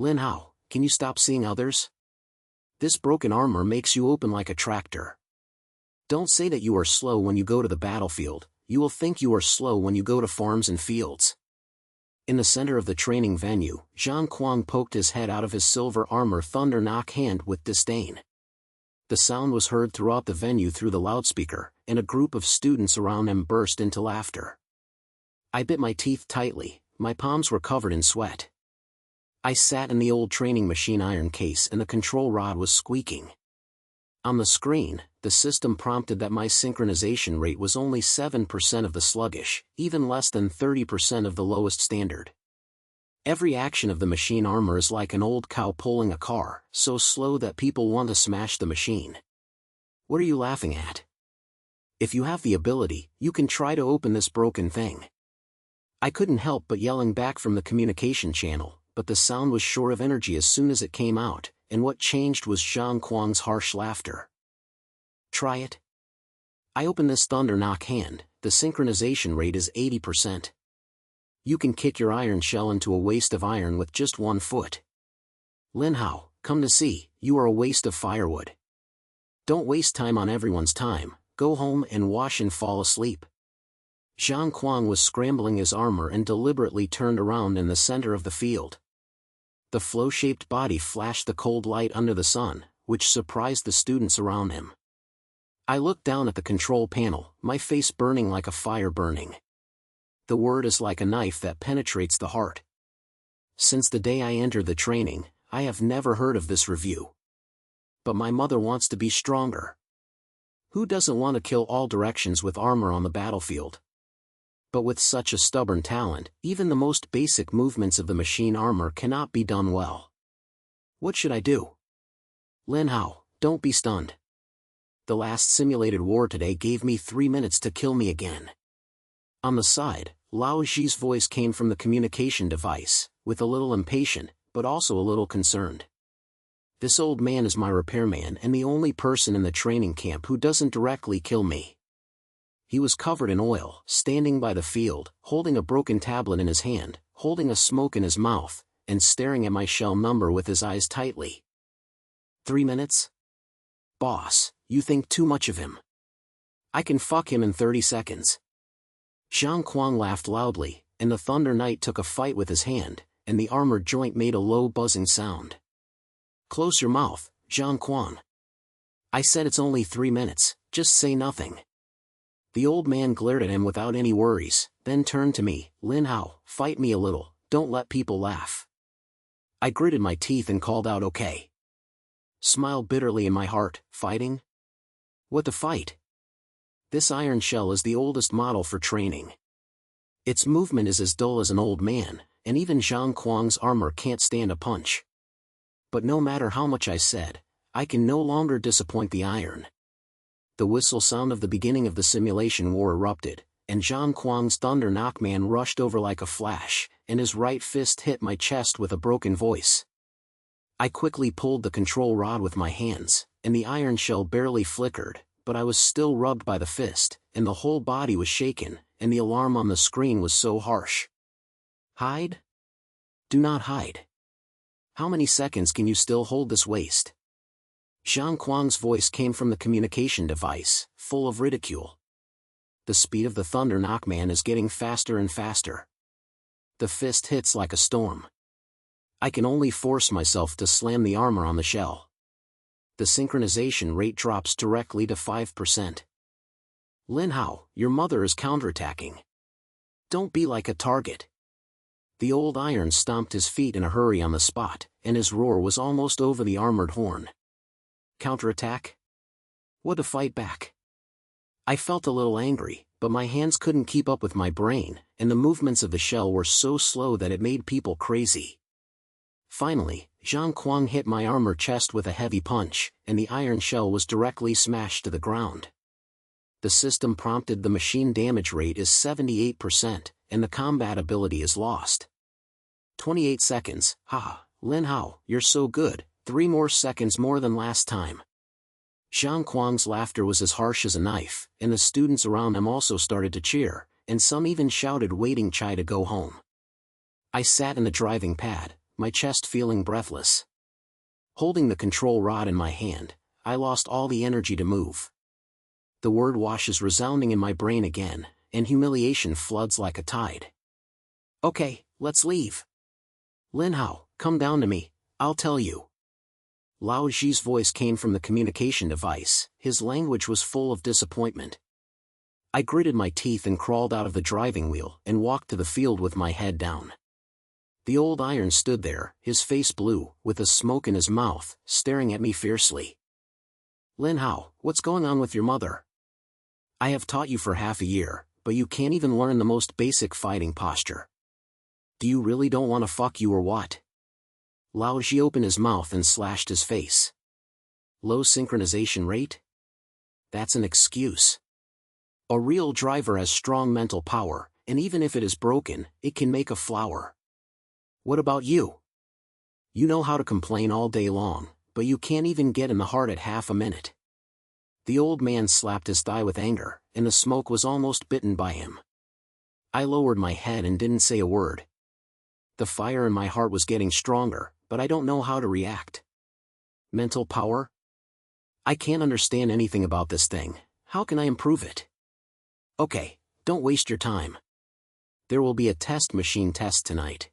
Lin Hao, can you stop seeing others? This broken armor makes you open like a tractor. Don't say that you are slow when you go to the battlefield, you will think you are slow when you go to farms and fields. In the center of the training venue, Zhang Kuang poked his head out of his silver armor thunder knock hand with disdain. The sound was heard throughout the venue through the loudspeaker, and a group of students around him burst into laughter. I bit my teeth tightly, my palms were covered in sweat. I sat in the old training machine iron case and the control rod was squeaking. On the screen, the system prompted that my synchronization rate was only 7% of the sluggish, even less than 30% of the lowest standard. Every action of the machine armor is like an old cow pulling a car, so slow that people want to smash the machine. What are you laughing at? If you have the ability, you can try to open this broken thing. I couldn't help but yelling back from the communication channel, but the sound was short of energy as soon as it came out, and what changed was Zhang Kuang's harsh laughter. Try it. I open this thunder knock hand, the synchronization rate is 80%. You can kick your iron shell into a waste of iron with just 1 foot. Lin Hao, come to see, you are a waste of firewood. Don't waste time on everyone's time, go home and wash and fall asleep. Zhang Kuang was scrambling his armor and deliberately turned around in the center of the field. The flow-shaped body flashed the cold light under the sun, which surprised the students around him. I looked down at the control panel, my face burning like a fire burning. The word is like a knife that penetrates the heart. Since the day I entered the training, I have never heard of this review. But my mother wants to be stronger. Who doesn't want to kill all directions with armor on the battlefield? But with such a stubborn talent, even the most basic movements of the machine armor cannot be done well. What should I do? Lin Hao, don't be stunned. The last simulated war today gave me 3 minutes to kill me again. On the side, Lao Zhi's voice came from the communication device, with a little impatient, but also a little concerned. This old man is my repairman and the only person in the training camp who doesn't directly kill me. He was covered in oil, standing by the field, holding a broken tablet in his hand, holding a smoke in his mouth, and staring at my shell number with his eyes tightly. 3 minutes? Boss, you think too much of him. I can fuck him in 30 seconds. Zhang Kuang laughed loudly, and the Thunder Knight took a fight with his hand, and the armored joint made a low buzzing sound. Close your mouth, Zhang Kuang. I said it's only 3 minutes, just say nothing. The old man glared at him without any worries, then turned to me, Lin Hao, fight me a little, don't let people laugh. I gritted my teeth and called out okay. Smiled bitterly in my heart, fighting? What to fight? This iron shell is the oldest model for training. Its movement is as dull as an old man, and even Zhang Kuang's armor can't stand a punch. But no matter how much I said, I can no longer disappoint the iron. The whistle sound of the beginning of the simulation war erupted, and Zhang Kuang's thunder knockman rushed over like a flash, and his right fist hit my chest with a broken voice. I quickly pulled the control rod with my hands, and the iron shell barely flickered, but I was still rubbed by the fist, and the whole body was shaken, and the alarm on the screen was so harsh. Hide? Do not hide. How many seconds can you still hold this waste? Zhang Kuang's voice came from the communication device, full of ridicule. The speed of the Thunder Knockman is getting faster and faster. The fist hits like a storm. I can only force myself to slam the armor on the shell. The synchronization rate drops directly to 5%. Lin Hao, your mother is counterattacking. Don't be like a target. The old iron stomped his feet in a hurry on the spot, and his roar was almost over the armored horn. Counterattack? What to fight back? I felt a little angry, but my hands couldn't keep up with my brain, and the movements of the shell were so slow that it made people crazy. Finally, Zhang Kuang hit my armor chest with a heavy punch, and the iron shell was directly smashed to the ground. The system prompted the machine damage rate is 78%, and the combat ability is lost. 28 seconds, haha, Lin Hao, you're so good, 3 more seconds more than last time. Zhang Kuang's laughter was as harsh as a knife, and the students around him also started to cheer, and some even shouted waiting Chai to go home. I sat in the driving pad, my chest feeling breathless. Holding the control rod in my hand, I lost all the energy to move. The word wash is resounding in my brain again, and humiliation floods like a tide. Okay, let's leave. Lin Hao, come down to me, I'll tell you. Lao Ji's voice came from the communication device, his language was full of disappointment. I gritted my teeth and crawled out of the driving wheel and walked to the field with my head down. The old iron stood there, his face blue, with a smoke in his mouth, staring at me fiercely. Lin Hao, what's going on with your mother? I have taught you for half a year, but you can't even learn the most basic fighting posture. Do you really don't want to fuck you or what? Lao Ji opened his mouth and slashed his face. Low synchronization rate? That's an excuse. A real driver has strong mental power, and even if it is broken, it can make a flower. What about you? You know how to complain all day long, but you can't even get in the heart at half a minute. The old man slapped his thigh with anger, and the smoke was almost bitten by him. I lowered my head and didn't say a word. The fire in my heart was getting stronger, but I don't know how to react. Mental power? I can't understand anything about this thing, how can I improve it? Okay, don't waste your time. There will be a test machine test tonight.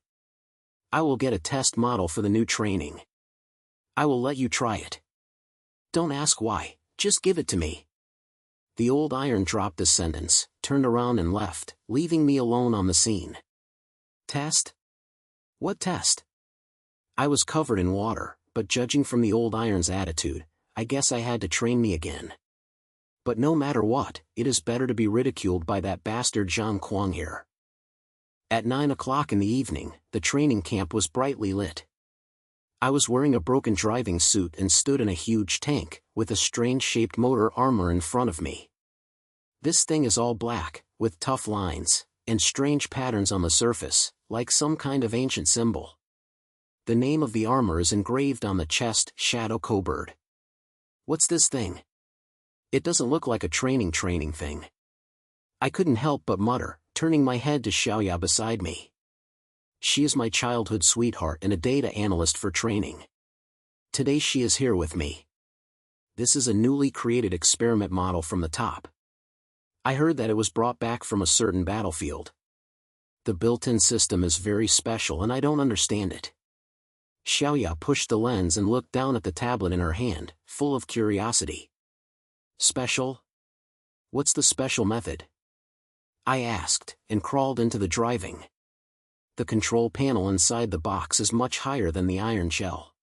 I will get a test model for the new training. I will let you try it. Don't ask why, just give it to me. The old iron dropped this sentence, turned around and left, leaving me alone on the scene. Test? What test? I was covered in water, but judging from the old iron's attitude, I guess I had to train me again. But no matter what, it is better to be ridiculed by that bastard Zhang Kuang here. At 9 o'clock in the evening, the training camp was brightly lit. I was wearing a broken driving suit and stood in a huge tank, with a strange-shaped motor armor in front of me. This thing is all black, with tough lines, and strange patterns on the surface, like some kind of ancient symbol. The name of the armor is engraved on the chest, Shadow Cobird. What's this thing? It doesn't look like a training thing. I couldn't help but mutter, turning my head to Xiaoya beside me. She is my childhood sweetheart and a data analyst for training. Today she is here with me. This is a newly created experiment model from the top. I heard that it was brought back from a certain battlefield. The built-in system is very special and I don't understand it. Xiaoya pushed the lens and looked down at the tablet in her hand, full of curiosity. Special? What's the special method? I asked, and crawled into the driving. The control panel inside the box is much higher than the iron shell.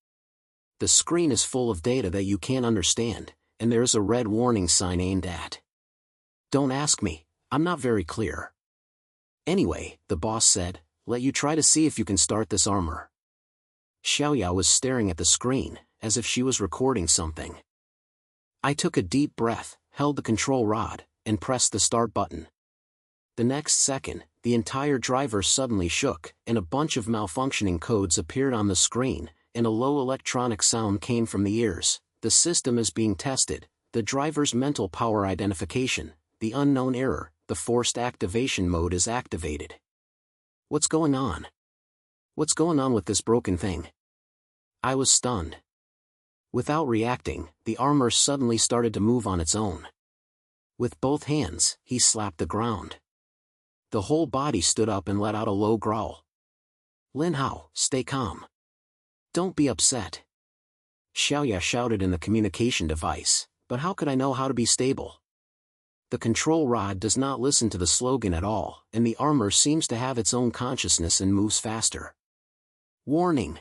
The screen is full of data that you can't understand, and there is a red warning sign aimed at. Don't ask me, I'm not very clear. Anyway, the boss said, let you try to see if you can start this armor. Xiaoya was staring at the screen, as if she was recording something. I took a deep breath, held the control rod, and pressed the start button. The next second, the entire driver suddenly shook, and a bunch of malfunctioning codes appeared on the screen, and a low electronic sound came from the ears. The system is being tested, the driver's mental power identification, the unknown error, the forced activation mode is activated. What's going on? What's going on with this broken thing? I was stunned. Without reacting, the armor suddenly started to move on its own. With both hands, he slapped the ground. The whole body stood up and let out a low growl. Lin Hao, stay calm. Don't be upset. Xiaoya shouted in the communication device, but how could I know how to be stable? The control rod does not listen to the slogan at all, and the armor seems to have its own consciousness and moves faster. Warning!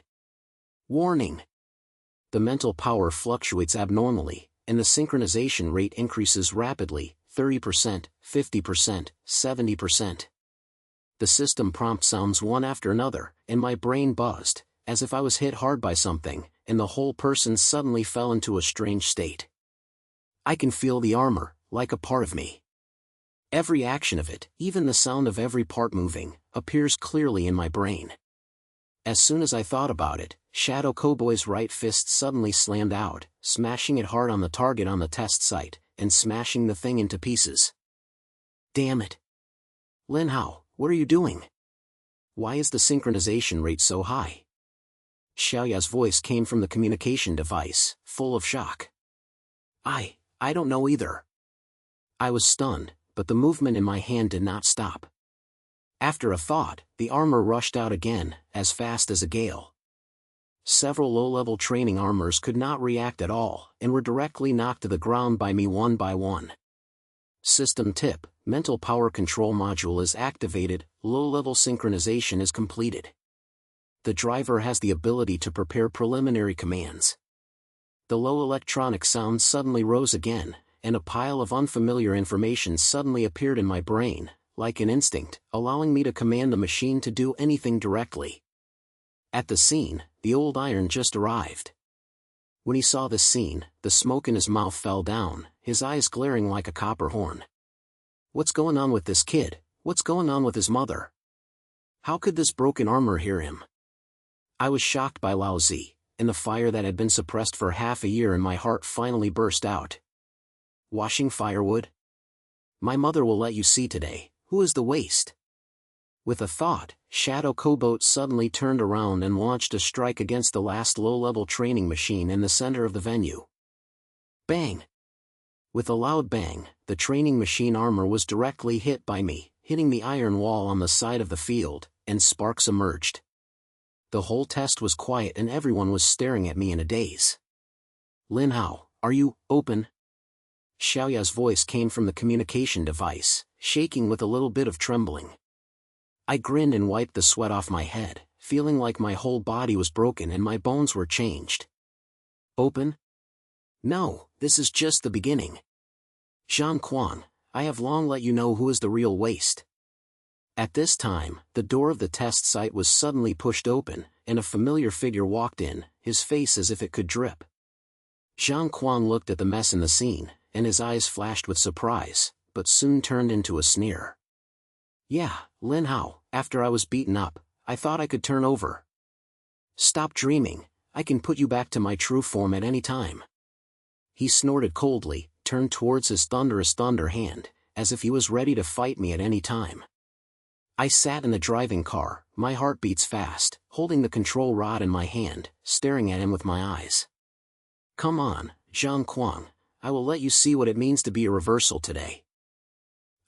Warning! The mental power fluctuates abnormally, and the synchronization rate increases rapidly, 30%, 50%, 70%. The system prompt sounds one after another, and my brain buzzed, as if I was hit hard by something, and the whole person suddenly fell into a strange state. I can feel the armor, like a part of me. Every action of it, even the sound of every part moving, appears clearly in my brain. As soon as I thought about it, Shadow Cowboy's right fist suddenly slammed out, smashing it hard on the target on the test site, and smashing the thing into pieces. Damn it! Lin Hao, what are you doing? Why is the synchronization rate so high? Xiaoya's voice came from the communication device, full of shock. I don't know either. I was stunned, but the movement in my hand did not stop. After a thought, the armor rushed out again, as fast as a gale. Several low-level training armors could not react at all, and were directly knocked to the ground by me one by one. System tip: mental power control module is activated, low-level synchronization is completed. The driver has the ability to prepare preliminary commands. The low electronic sound suddenly rose again, and a pile of unfamiliar information suddenly appeared in my brain, like an instinct, allowing me to command the machine to do anything directly. At the scene, the old iron just arrived. When he saw this scene, the smoke in his mouth fell down, his eyes glaring like a copper horn. What's going on with this kid? What's going on with his mother? How could this broken armor hear him? I was shocked by Lao Zi, and the fire that had been suppressed for half a year in my heart finally burst out. Washing firewood? My mother will let you see today, who is the waste? With a thought, Shadow Cobot suddenly turned around and launched a strike against the last low-level training machine in the center of the venue. Bang! With a loud bang, the training machine armor was directly hit by me, hitting the iron wall on the side of the field, and sparks emerged. The whole test was quiet and everyone was staring at me in a daze. Lin Hao, are you open? Xiaoya's voice came from the communication device, shaking with a little bit of trembling. I grinned and wiped the sweat off my head, feeling like my whole body was broken and my bones were changed. Open? No, this is just the beginning. Zhang Quan, I have long let you know who is the real waste. At this time, the door of the test site was suddenly pushed open, and a familiar figure walked in, his face as if it could drip. Zhang Quan looked at the mess in the scene, and his eyes flashed with surprise, but soon turned into a sneer. Yeah, Lin Hao, after I was beaten up, I thought I could turn over. Stop dreaming, I can put you back to my true form at any time. He snorted coldly, turned towards his thunderous thunder hand, as if he was ready to fight me at any time. I sat in the driving car, my heart beats fast, holding the control rod in my hand, staring at him with my eyes. Come on, Zhang Quan, I will let you see what it means to be a reversal today.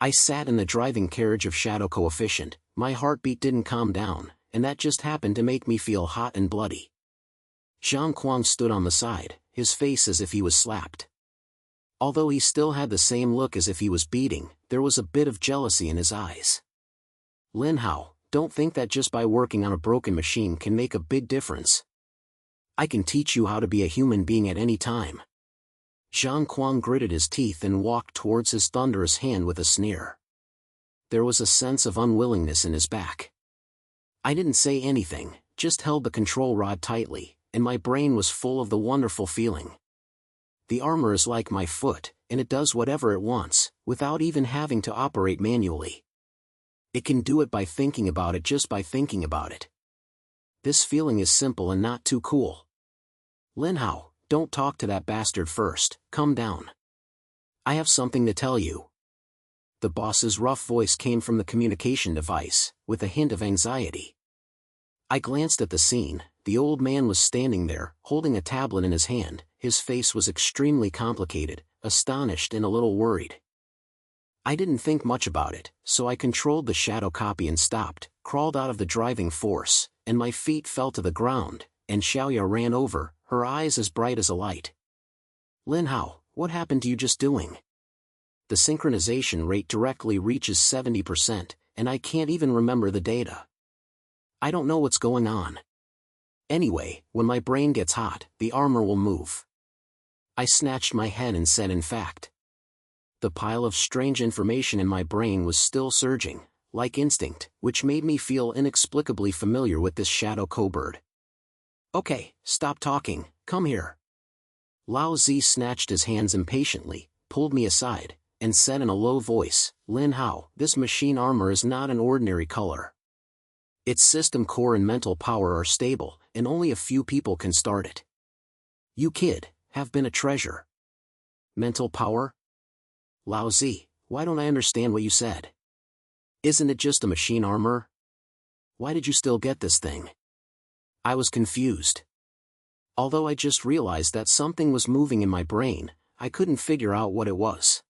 I sat in the driving carriage of Shadow Coefficient, my heartbeat didn't calm down, and that just happened to make me feel hot and bloody. Zhang Quan stood on the side, his face as if he was slapped. Although he still had the same look as if he was beating, there was a bit of jealousy in his eyes. Lin Hao, don't think that just by working on a broken machine can make a big difference. I can teach you how to be a human being at any time. Zhang Quan gritted his teeth and walked towards his thunderous hand with a sneer. There was a sense of unwillingness in his back. I didn't say anything, just held the control rod tightly, and my brain was full of the wonderful feeling. The armor is like my foot, and it does whatever it wants, without even having to operate manually. It can do it by thinking about it, just by thinking about it. This feeling is simple and not too cool. Lin Hao, don't talk to that bastard first, calm down. I have something to tell you. The boss's rough voice came from the communication device, with a hint of anxiety. I glanced at the scene. The old man was standing there, holding a tablet in his hand. His face was extremely complicated, astonished and a little worried. I didn't think much about it, so I controlled the shadow copy and stopped, crawled out of the driving force, and my feet fell to the ground, and Xiaoya ran over, her eyes as bright as a light. Lin Hao, what happened to you just doing? The synchronization rate directly reaches 70%, and I can't even remember the data. I don't know what's going on. Anyway, when my brain gets hot, the armor will move. I snatched my head and said in fact. The pile of strange information in my brain was still surging, like instinct, which made me feel inexplicably familiar with this shadow cobird. Okay, stop talking, come here. Lao Zi snatched his hands impatiently, pulled me aside, and said in a low voice, Lin Hao, this machine armor is not an ordinary color. Its system core and mental power are stable, and only a few people can start it. You kid, have been a treasure. Mental power? Lao Zi, why don't I understand what you said? Isn't it just a machine armor? Why did you still get this thing? I was confused. Although I just realized that something was moving in my brain, I couldn't figure out what it was.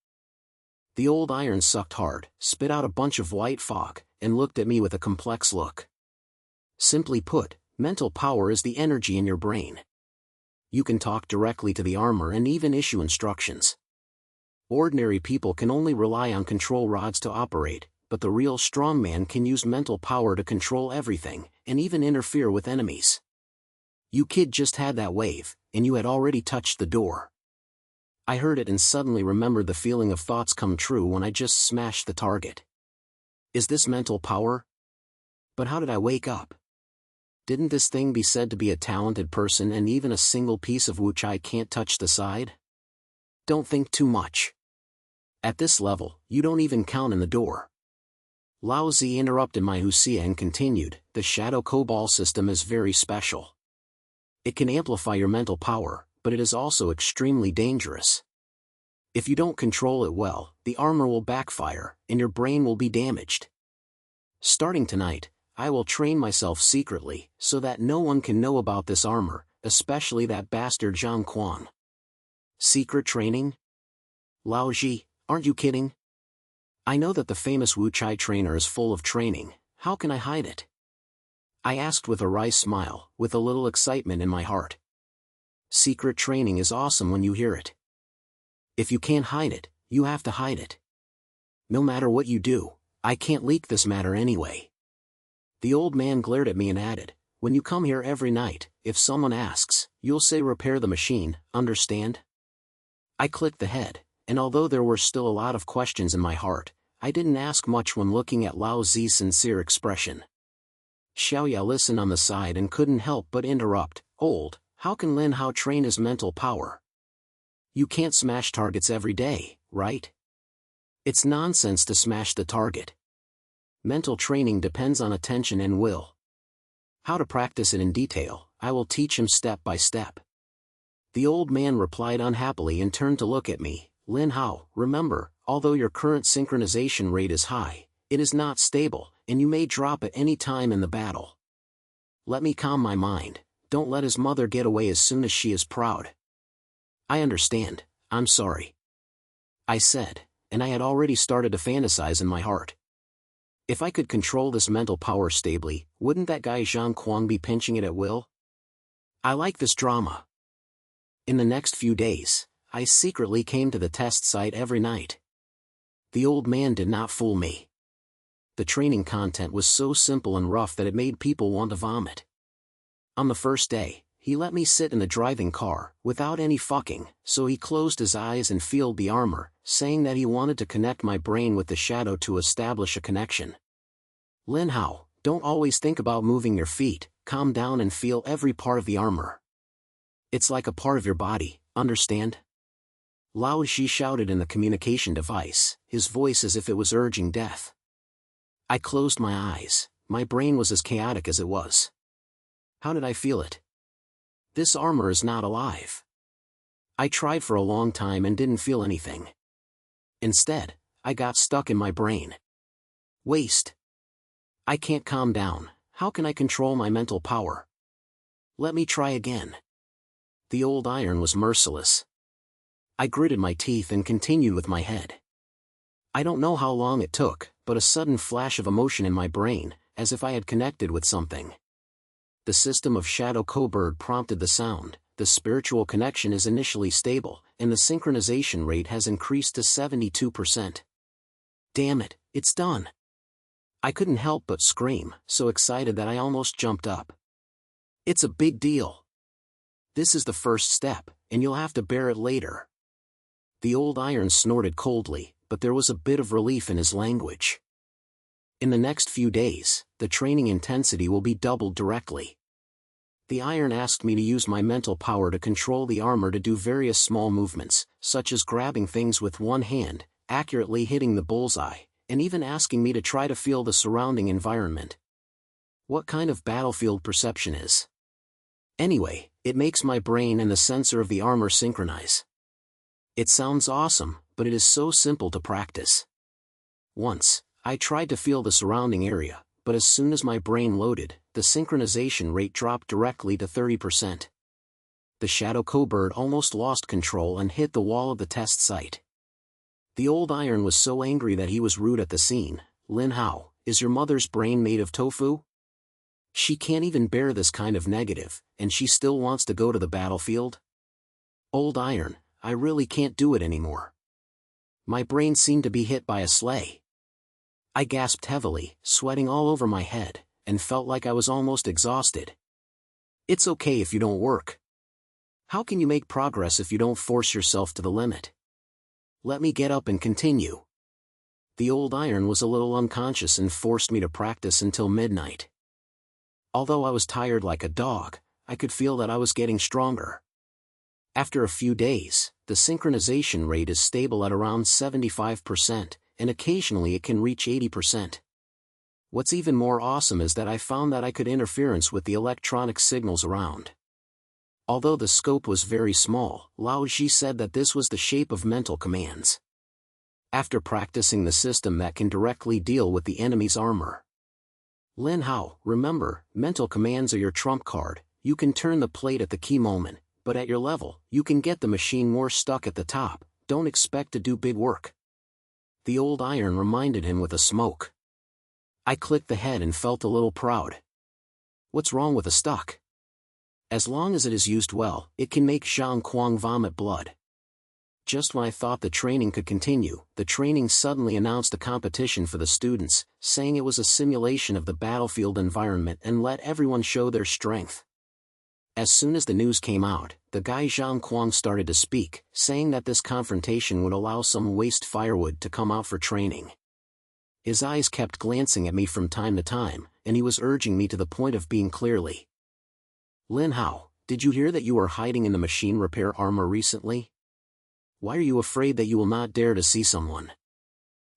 The old iron sucked hard, spit out a bunch of white fog, and looked at me with a complex look. Simply put, mental power is the energy in your brain. You can talk directly to the armor and even issue instructions. Ordinary people can only rely on control rods to operate, but the real strongman can use mental power to control everything, and even interfere with enemies. You kid just had that wave, and you had already touched the door. I heard it and suddenly remembered the feeling of thoughts come true when I just smashed the target. Is this mental power? But how did I wake up? Didn't this thing be said to be a talented person and even a single piece of which I can't touch the side? Don't think too much. At this level, you don't even count in the door. Lao Zi interrupted my husia and continued, the Shadow Cobalt system is very special. It can amplify your mental power, but it is also extremely dangerous. If you don't control it well, the armor will backfire, and your brain will be damaged. Starting tonight, I will train myself secretly, so that no one can know about this armor, especially that bastard Zhang Quan. Secret training? Lao Ji, aren't you kidding? I know that the famous Wu Chai trainer is full of training, how can I hide it? I asked with a wry smile, with a little excitement in my heart. Secret training is awesome when you hear it. If you can't hide it, you have to hide it. No matter what you do, I can't leak this matter anyway. The old man glared at me and added, when you come here every night, if someone asks, you'll say repair the machine, understand? I clicked the head, and although there were still a lot of questions in my heart, I didn't ask much when looking at Lao Zi's sincere expression. Xiaoya listened on the side and couldn't help but interrupt, old, how can Lin Hao train his mental power? You can't smash targets every day, right? It's nonsense to smash the target. Mental training depends on attention and will. How to practice it in detail, I will teach him step by step. The old man replied unhappily and turned to look at me, Lin Hao, remember, although your current synchronization rate is high, it is not stable, and you may drop at any time in the battle. Let me calm my mind, don't let his mother get away as soon as she is proud. I understand, I'm sorry. I said, and I had already started to fantasize in my heart. If I could control this mental power stably, wouldn't that guy Zhang Quan be pinching it at will? I like this drama. In the next few days, I secretly came to the test site every night. The old man did not fool me. The training content was so simple and rough that it made people want to vomit. On the first day, he let me sit in the driving car, without any fucking, so he closed his eyes and felt the armor, saying that he wanted to connect my brain with the shadow to establish a connection. Lin Hao, don't always think about moving your feet, calm down and feel every part of the armor. It's like a part of your body, understand? Lao Ji shouted in the communication device, his voice as if it was urging death. I closed my eyes, my brain was as chaotic as it was. How did I feel it? This armor is not alive. I tried for a long time and didn't feel anything. Instead, I got stuck in my brain. Waste. I can't calm down, how can I control my mental power? Let me try again. The old iron was merciless. I gritted my teeth and continued with my head. I don't know how long it took, but a sudden flash of emotion in my brain, as if I had connected with something. The system of Shadow Cobalt prompted the sound, the spiritual connection is initially stable, and the synchronization rate has increased to 72%. Damn it, it's done. I couldn't help but scream, so excited that I almost jumped up. It's a big deal. This is the first step, and you'll have to bear it later. The old iron snorted coldly, but there was a bit of relief in his language. In the next few days, the training intensity will be doubled directly. The iron asked me to use my mental power to control the armor to do various small movements, such as grabbing things with one hand, accurately hitting the bullseye, and even asking me to try to feel the surrounding environment. What kind of battlefield perception is? Anyway, it makes my brain and the sensor of the armor synchronize. It sounds awesome, but it is so simple to practice. Once, I tried to feel the surrounding area, but as soon as my brain loaded, the synchronization rate dropped directly to 30%. The shadow cobird almost lost control and hit the wall of the test site. The old iron was so angry that he was rude at the scene. "Lin Hao, is your mother's brain made of tofu? She can't even bear this kind of negative, and she still wants to go to the battlefield? Old iron, I really can't do it anymore." My brain seemed to be hit by a sleigh. I gasped heavily, sweating all over my head, and felt like I was almost exhausted. It's okay if you don't work. How can you make progress if you don't force yourself to the limit? Let me get up and continue. The old iron was a little unconscious and forced me to practice until midnight. Although I was tired like a dog, I could feel that I was getting stronger. After a few days, the synchronization rate is stable at around 75%, and occasionally it can reach 80%. What's even more awesome is that I found that I could interference with the electronic signals around. Although the scope was very small, Lao Ji said that this was the shape of mental commands. After practicing the system that can directly deal with the enemy's armor. Lin Hao, remember, mental commands are your trump card. You can turn the plate at the key moment, but at your level, you can get the machine more stuck at the top. Don't expect to do big work. The old iron reminded him with a smoke. I clicked the head and felt a little proud. What's wrong with a stuck? As long as it is used well, it can make Zhang Kuang vomit blood. Just when I thought the training could continue, the training suddenly announced a competition for the students, saying it was a simulation of the battlefield environment and let everyone show their strength. As soon as the news came out, the guy Zhang Kuang started to speak, saying that this confrontation would allow some waste firewood to come out for training. His eyes kept glancing at me from time to time, and he was urging me to the point of being clearly. "Lin Hao, did you hear that you are hiding in the machine repair armor recently? Why are you afraid that you will not dare to see someone?"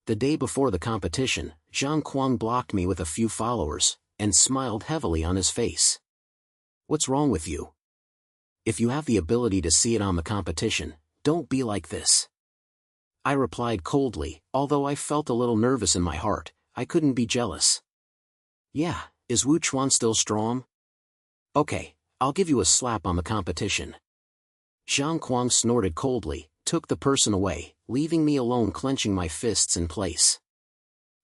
The day before the competition, Zhang Kuang blocked me with a few followers, and smiled heavily on his face. "What's wrong with you? If you have the ability to see it on the competition, don't be like this." I replied coldly, although I felt a little nervous in my heart. I couldn't be jealous. "Yeah, is Wu Chuan still strong? Okay, I'll give you a slap on the competition." Zhang Kuang snorted coldly, took the person away, leaving me alone clenching my fists in place.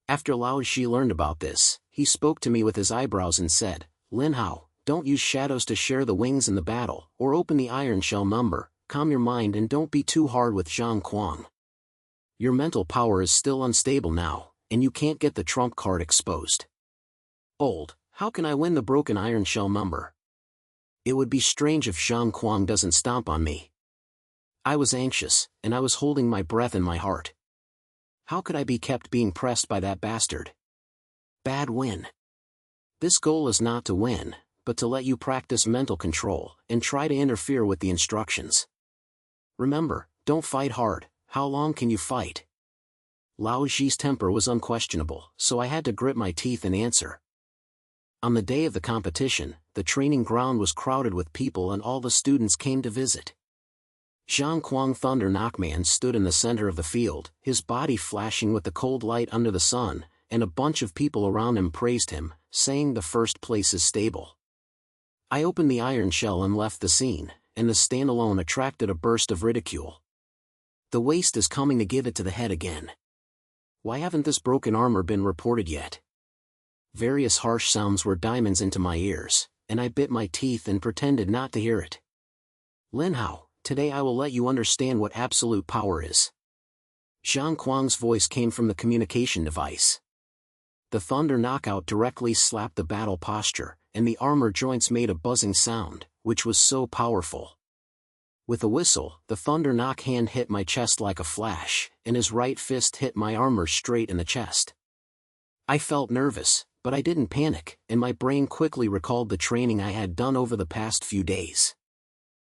After Lao Ji learned about this, he spoke to me with his eyebrows and said, "Lin Hao, don't use shadows to share the wings in the battle, or open the iron shell number. Calm your mind and don't be too hard with Zhang Kuang. Your mental power is still unstable now, and you can't get the trump card exposed. Old, how can I win the broken iron shell number? It would be strange if Zhang Kuang doesn't stomp on me." I was anxious, and I was holding my breath in my heart. How could I be kept being pressed by that bastard? Bad win. This goal is not to win, but to let you practice mental control, and try to interfere with the instructions. Remember, don't fight hard. How long can you fight? Lao Ji's temper was unquestionable, so I had to grit my teeth and answer. On the day of the competition, the training ground was crowded with people and all the students came to visit. Zhang Kuang Thunder Knockman stood in the center of the field, his body flashing with the cold light under the sun, and a bunch of people around him praised him, saying the first place is stable. I opened the iron shell and left the scene, and the stand alone attracted a burst of ridicule. The waste is coming to give it to the head again. Why haven't this broken armor been reported yet? Various harsh sounds were diamonds into my ears, and I bit my teeth and pretended not to hear it. "Lin Hao, today I will let you understand what absolute power is." Zhang Kuang's voice came from the communication device. The thunder knockout directly slapped the battle posture, and the armor joints made a buzzing sound, which was so powerful. With a whistle, the thunder knock hand hit my chest like a flash, and his right fist hit my armor straight in the chest. I felt nervous, but I didn't panic, and my brain quickly recalled the training I had done over the past few days.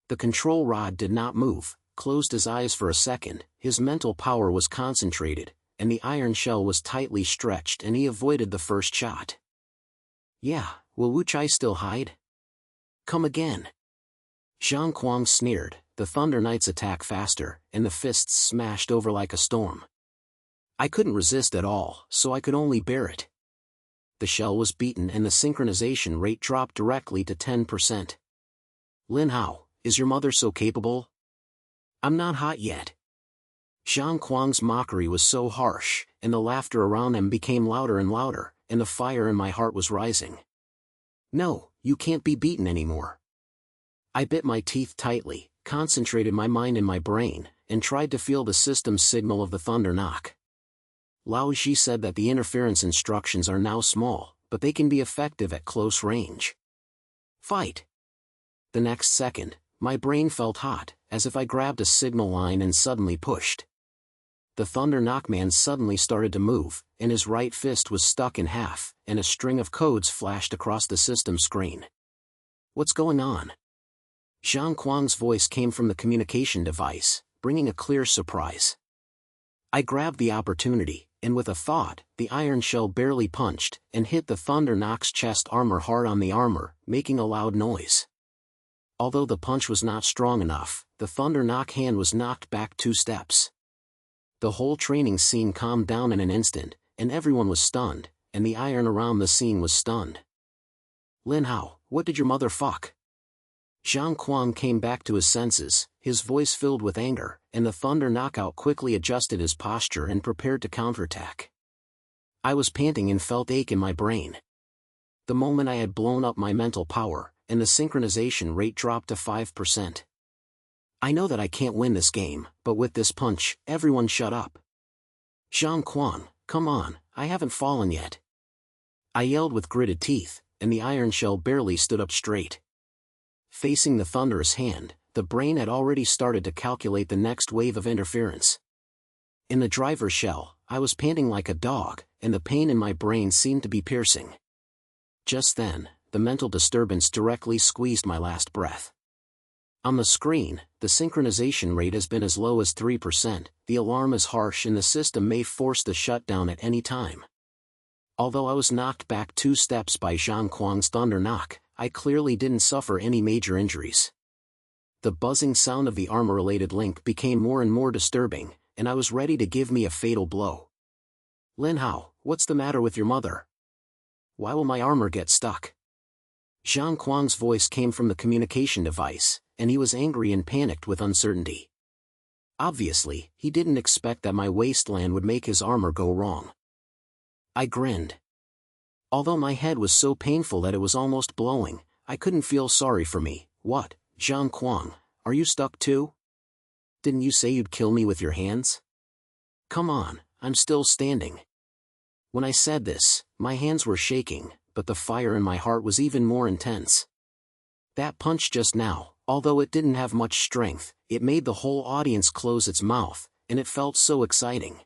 The control rod did not move, closed his eyes for a second, his mental power was concentrated, and the iron shell was tightly stretched and he avoided the first shot. "Yeah, will Wu Chai still hide? Come again." Zhang Kuang sneered, the Thunder Knights attack faster, and the fists smashed over like a storm. I couldn't resist at all, so I could only bear it. the shell was beaten and the synchronization rate dropped directly to 10%. Lin Hao, is your mother so capable? I'm not hot yet. Zhang Kuang's mockery was so harsh, and the laughter around him became louder and louder, and the fire in my heart was rising. No, you can't be beaten anymore. I bit my teeth tightly, concentrated my mind in my brain, and tried to feel the system's signal of the thunder knock. Lao Ji said that the interference instructions are now small, but they can be effective at close range. Fight! The next second, my brain felt hot, as if I grabbed a signal line and suddenly pushed. The Thunder Knockman suddenly started to move, and his right fist was stuck in half, and a string of codes flashed across the system screen. What's going on? Zhang Kuang's voice came from the communication device, bringing a clear surprise. I grabbed the opportunity, and with a thought, the iron shell barely punched, and hit the Thunder Knock's chest armor hard on the armor, making a loud noise. Although the punch was not strong enough, the Thunder Knock hand was knocked back 2 steps. The whole training scene calmed down in an instant, and everyone was stunned, and the iron around the scene was stunned. Lin Hao, what did your mother fuck? Zhang Kuang came back to his senses, his voice filled with anger, and the Thunder Knockout quickly adjusted his posture and prepared to counterattack. I was panting and felt ache in my brain. The moment I had blown up my mental power, and the synchronization rate dropped to 5%. I know that I can't win this game, but with this punch, everyone shut up. Zhang Kuang, come on, I haven't fallen yet. I yelled with gritted teeth, and the iron shell barely stood up straight. Facing the thunderous hand, the brain had already started to calculate the next wave of interference. In the driver's shell, I was panting like a dog, and the pain in my brain seemed to be piercing. Just then, the mental disturbance directly squeezed my last breath. On the screen, the synchronization rate has been as low as 3%, the alarm is harsh and the system may force the shutdown at any time. Although I was knocked back 2 steps by Zhang Kuang's thunder knock, I clearly didn't suffer any major injuries. The buzzing sound of the armor-related link became more and more disturbing, and I was ready to give me a fatal blow. Lin Hao, what's the matter with your mother? Why will my armor get stuck? Zhang Kuang's voice came from the communication device, and he was angry and panicked with uncertainty. Obviously, he didn't expect that my wasteland would make his armor go wrong. I grinned. Although my head was so painful that it was almost blowing, I couldn't feel sorry for me. What, Zhang Kuang, are you stuck too? Didn't you say you'd kill me with your hands? Come on, I'm still standing. When I said this, my hands were shaking, but the fire in my heart was even more intense. That punch just now, although it didn't have much strength, it made the whole audience close its mouth, and it felt so exciting.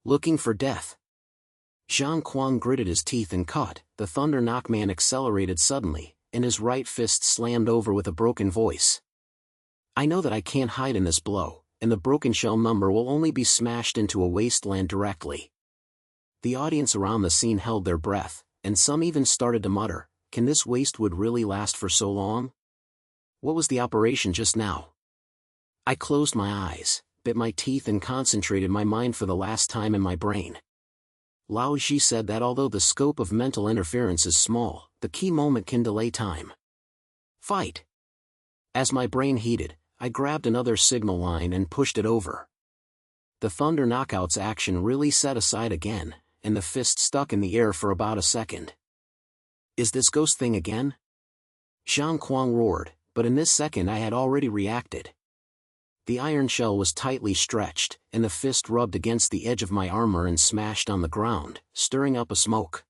Looking for death. Zhang Kuang gritted his teeth and cut. The Thunder Knockman accelerated suddenly, and his right fist slammed over with a broken voice. I know that I can't hide in this blow, and the broken shell number will only be smashed into a wasteland directly. The audience around the scene held their breath, and some even started to mutter, can this wastewood really last for so long? What was the operation just now? I closed my eyes, bit my teeth and concentrated my mind for the last time in my brain. Lao Ji said that although the scope of mental interference is small, the key moment can delay time. Fight! As my brain heated, I grabbed another signal line and pushed it over. The Thunder Knockout's action really set aside again, and the fist stuck in the air for about a second. Is this ghost thing again? Zhang Kuang roared, but in this second I had already reacted. The iron shell was tightly stretched, and the fist rubbed against the edge of my armor and smashed on the ground, stirring up a smoke.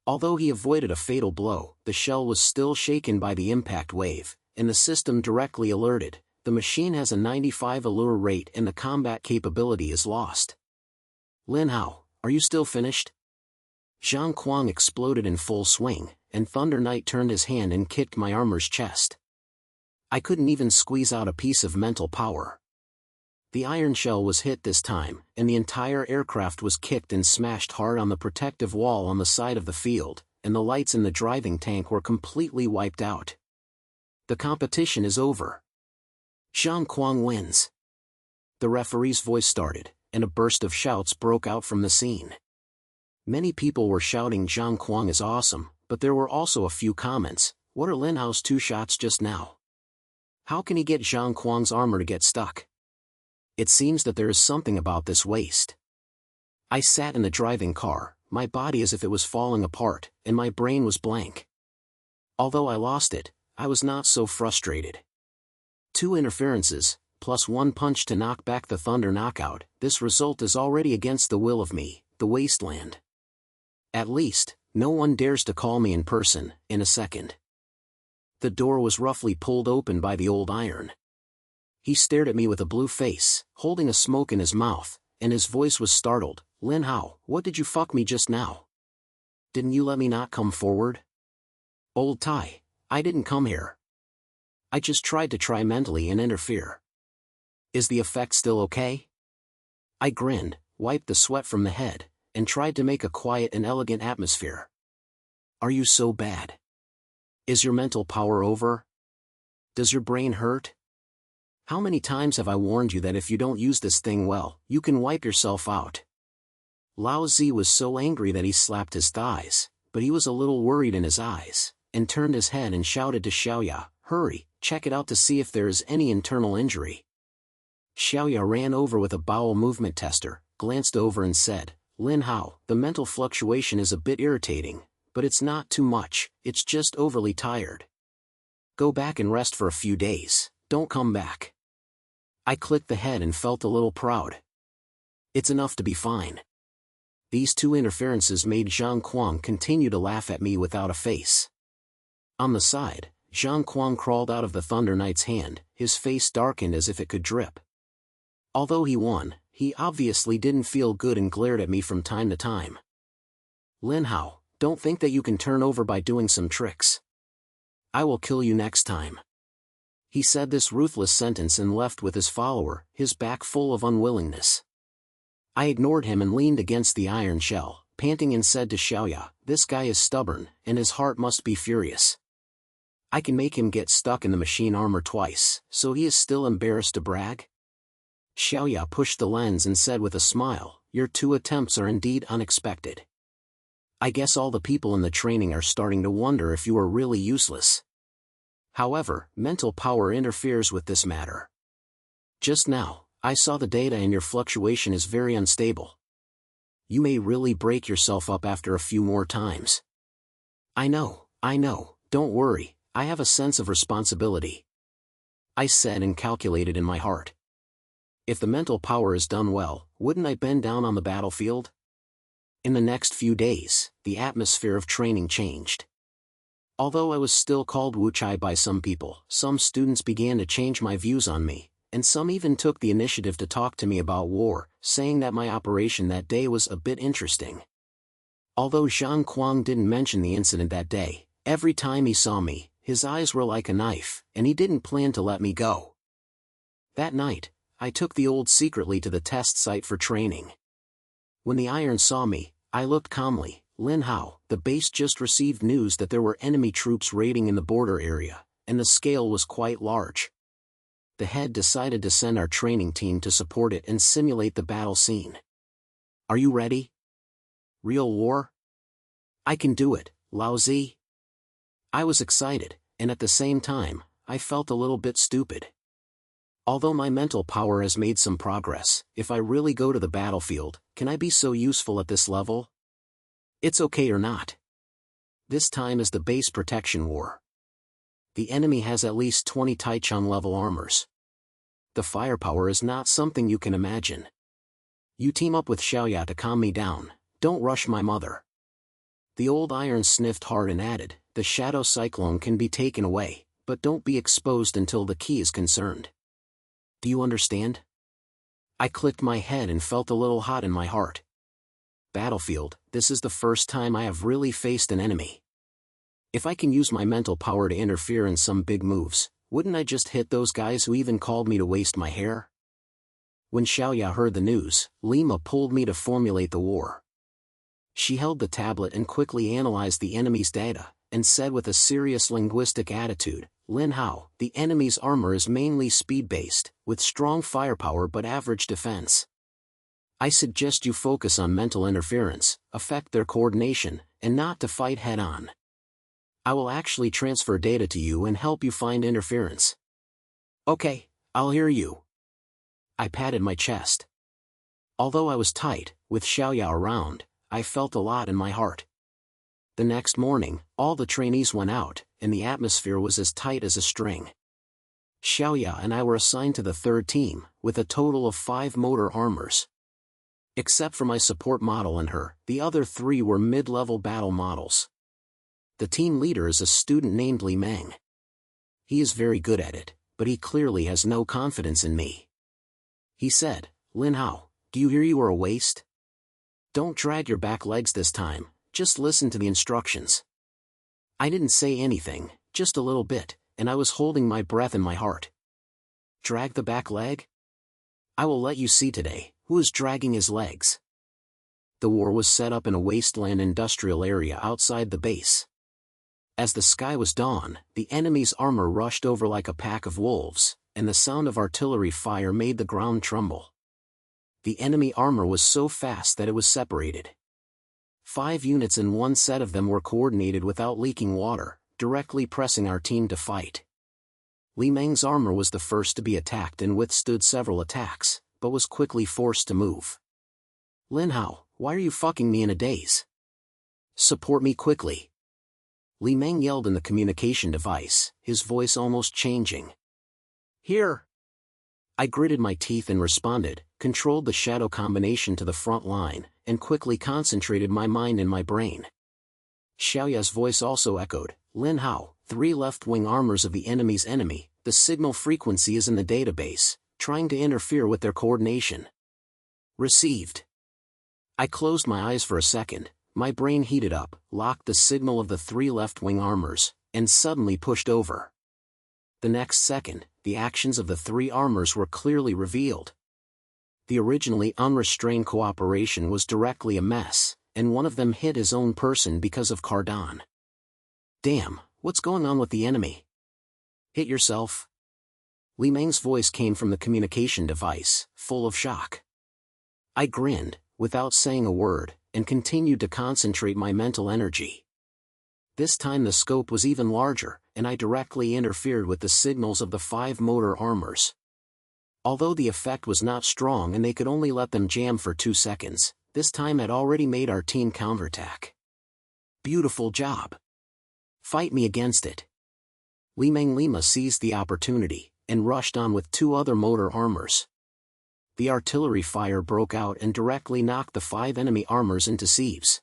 Although he avoided a fatal blow, the shell was still shaken by the impact wave, and the system directly alerted, the machine has a 95 allure rate and the combat capability is lost. Lin Hao, are you still finished? Zhang Kuang exploded in full swing, and Thunder Knight turned his hand and kicked my armor's chest. I couldn't even squeeze out a piece of mental power. The iron shell was hit this time, and the entire aircraft was kicked and smashed hard on the protective wall on the side of the field, and the lights in the driving tank were completely wiped out. The competition is over. Zhang Kuang wins. The referee's voice started, and a burst of shouts broke out from the scene. Many people were shouting Zhang Kuang is awesome, but there were also a few comments. What are Lin Hao's 2 shots just now? How can he get Zhang Kuang's armor to get stuck? It seems that there is something about this waste. I sat in the driving car, my body as if it was falling apart, and my brain was blank. Although I lost it, I was not so frustrated. 2 interferences, plus 1 punch to knock back the Thunder knockout, this result is already against the will of me, the wasteland. At least, no one dares to call me in person, in a second. The door was roughly pulled open by the old iron. He stared at me with a blue face, holding a smoke in his mouth, and his voice was startled. Lin Hao, what did you fuck me just now? Didn't you let me not come forward? Old Tai, I didn't come here. I just tried to try mentally and interfere. Is the effect still okay? I grinned, wiped the sweat from the head, and tried to make a quiet and elegant atmosphere. Are you so bad? Is your mental power over? Does your brain hurt? How many times have I warned you that if you don't use this thing well, you can wipe yourself out? Lao Zi was so angry that he slapped his thighs, but he was a little worried in his eyes, and turned his head and shouted to Xiaoya, hurry, check it out to see if there is any internal injury. Xiaoya ran over with a bowel movement tester, glanced over and said, Lin Hao, the mental fluctuation is a bit irritating, but it's not too much, it's just overly tired. Go back and rest for a few days, don't come back. I clicked the head and felt a little proud. It's enough to be fine. These 2 interferences made Zhang Kuang continue to laugh at me without a face. On the side, Zhang Kuang crawled out of the Thunder Knight's hand, his face darkened as if it could drip. Although he won, he obviously didn't feel good and glared at me from time to time. Lin Hao, don't think that you can turn over by doing some tricks. I will kill you next time. He said this ruthless sentence and left with his follower, his back full of unwillingness. I ignored him and leaned against the iron shell, panting, and said to Xiaoya, this guy is stubborn, and his heart must be furious. I can make him get stuck in the machine armor twice, so he is still embarrassed to brag? Xiaoya pushed the lens and said with a smile, your 2 attempts are indeed unexpected. I guess all the people in the training are starting to wonder if you are really useless. However, mental power interferes with this matter. Just now, I saw the data and your fluctuation is very unstable. You may really break yourself up after a few more times. I know, don't worry, I have a sense of responsibility. I said and calculated in my heart. If the mental power is done well, wouldn't I bend down on the battlefield? In the next few days, the atmosphere of training changed. Although I was still called Wuchai by some people, some students began to change my views on me, and some even took the initiative to talk to me about war, saying that my operation that day was a bit interesting. Although Zhang Kuang didn't mention the incident that day, every time he saw me, his eyes were like a knife, and he didn't plan to let me go. That night, I took the old secretly to the test site for training. When the iron saw me, I looked calmly. Lin Hao, the base just received news that there were enemy troops raiding in the border area, and the scale was quite large. The head decided to send our training team to support it and simulate the battle scene. Are you ready? Real war? I can do it, Lao Zi. I was excited, and at the same time, I felt a little bit stupid. Although my mental power has made some progress, if I really go to the battlefield, can I be so useful at this level? It's okay or not. This time is the base protection war. The enemy has at least 20 Taichung level armors. The firepower is not something you can imagine. You team up with Xiaoya to calm me down, don't rush my mother. The old iron sniffed hard and added, the shadow cyclone can be taken away, but don't be exposed until the key is concerned. Do you understand? I clicked my head and felt a little hot in my heart. Battlefield, this is the first time I have really faced an enemy. If I can use my mental power to interfere in some big moves, wouldn't I just hit those guys who even called me to waste my hair? When Xiaoya heard the news, Lima pulled me to formulate the war. She held the tablet and quickly analyzed the enemy's data, and said with a serious linguistic attitude, Lin Hao, the enemy's armor is mainly speed-based, with strong firepower but average defense. I suggest you focus on mental interference, affect their coordination, and not to fight head-on. I will actually transfer data to you and help you find interference. Okay, I'll hear you. I patted my chest. Although I was tight, with Xiaoya around, I felt a lot in my heart. The next morning, all the trainees went out, and the atmosphere was as tight as a string. Xiaoya and I were assigned to the third team, with a total of 5 motor armors. Except for my support model and her, the other 3 were mid-level battle models. The team leader is a student named Li Meng. He is very good at it, but he clearly has no confidence in me. He said, "Lin Hao, do you hear you are a waste? Don't drag your back legs this time, just listen to the instructions." I didn't say anything, just a little bit, and I was holding my breath in my heart. Drag the back leg? I will let you see today, who is dragging his legs. The war was set up in a wasteland industrial area outside the base. As the sky was dawn, the enemy's armor rushed over like a pack of wolves, and the sound of artillery fire made the ground tremble. The enemy armor was so fast that it was separated. 5 units and 1 set of them were coordinated without leaking water, directly pressing our team to fight. Li Meng's armor was the first to be attacked and withstood several attacks, but was quickly forced to move. "Lin Hao, why are you fucking me in a daze? Support me quickly." Li Meng yelled in the communication device, his voice almost changing. "Here!" I gritted my teeth and responded, controlled the shadow combination to the front line, and quickly concentrated my mind and my brain. Xiaoya's voice also echoed, "Lin Hao, 3 left-wing armors of the enemy's enemy, the signal frequency is in the database, trying to interfere with their coordination." Received. I closed my eyes for a second, my brain heated up, locked the signal of the 3 left-wing armors, and suddenly pushed over. The next second, the actions of the 3 armors were clearly revealed. The originally unrestrained cooperation was directly a mess, and one of them hit his own person because of Cardon. "Damn, what's going on with the enemy? Hit yourself?" Li Meng's voice came from the communication device, full of shock. I grinned, without saying a word, and continued to concentrate my mental energy. This time the scope was even larger, and I directly interfered with the signals of the 5 motor armors. Although the effect was not strong and they could only let them jam for 2 seconds, this time had already made our team counterattack. Beautiful job. Fight me against it. Li Meng Lima seized the opportunity, and rushed on with 2 other motor armors. The artillery fire broke out and directly knocked the 5 enemy armors into sieves.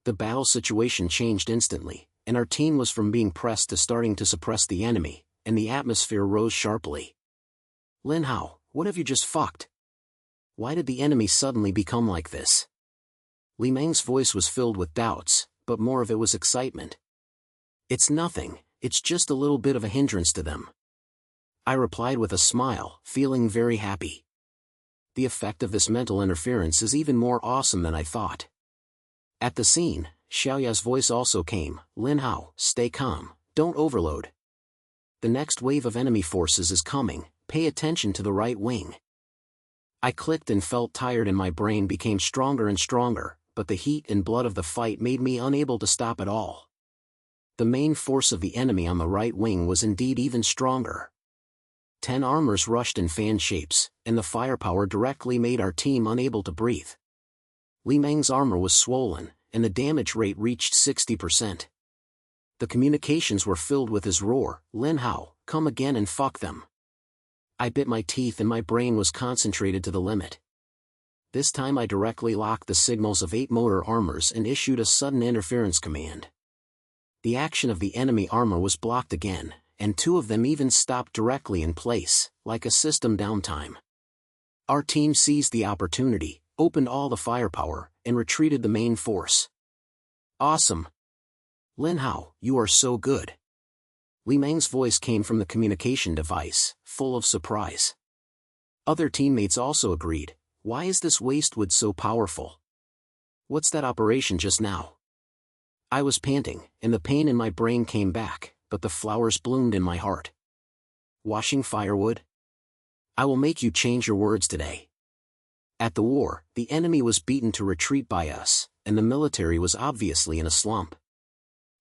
The battle situation changed instantly, and our team was from being pressed to starting to suppress the enemy, and the atmosphere rose sharply. "Lin Hao, what have you just fucked? Why did the enemy suddenly become like this?" Li Meng's voice was filled with doubts, but more of it was excitement. "It's nothing, it's just a little bit of a hindrance to them." I replied with a smile, feeling very happy. The effect of this mental interference is even more awesome than I thought. At the scene, Xiaoya's voice also came, "Lin Hao, stay calm, don't overload. The next wave of enemy forces is coming, pay attention to the right wing." I clicked and felt tired and my brain became stronger and stronger, but the heat and blood of the fight made me unable to stop at all. The main force of the enemy on the right wing was indeed even stronger. 10 armors rushed in fan shapes, and the firepower directly made our team unable to breathe. Li Meng's armor was swollen, and the damage rate reached 60%. The communications were filled with his roar, "Lin Hao, come again and fuck them." I bit my teeth and my brain was concentrated to the limit. This time I directly locked the signals of 8 motor armors and issued a sudden interference command. The action of the enemy armor was blocked again, and 2 of them even stopped directly in place, like a system downtime. Our team seized the opportunity, opened all the firepower, and retreated the main force. "Awesome! Lin Hao, you are so good." Li Meng's voice came from the communication device, full of surprise. Other teammates also agreed, "Why is this wastewood so powerful? What's that operation just now?" I was panting, and the pain in my brain came back, but the flowers bloomed in my heart. "Washing firewood? I will make you change your words today." At the war, the enemy was beaten to retreat by us, and the military was obviously in a slump.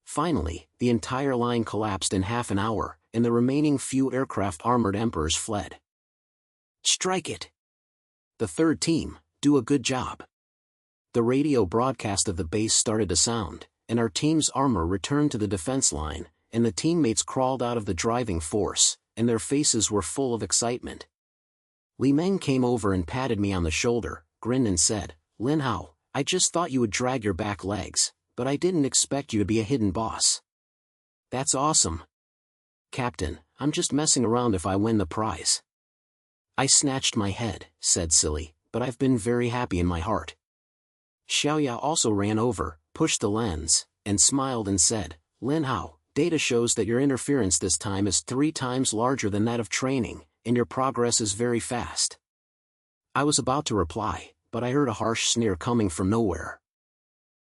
Finally, the entire line collapsed in half an hour, and the remaining few aircraft armored emperors fled. Strike it! The third team, do a good job. The radio broadcast of the base started to sound, and our team's armor returned to the defense line, and the teammates crawled out of the driving force, and their faces were full of excitement. Li Meng came over and patted me on the shoulder, grinned and said, "Lin Hao, I just thought you would drag your back legs, but I didn't expect you to be a hidden boss." "That's awesome. Captain, I'm just messing around if I win the prize." I snatched my head, said silly, but I've been very happy in my heart. Xiaoya also ran over, pushed the lens, and smiled and said, "Lin Hao, data shows that your interference this time is 3 times larger than that of training, and your progress is very fast." I was about to reply, but I heard a harsh sneer coming from nowhere.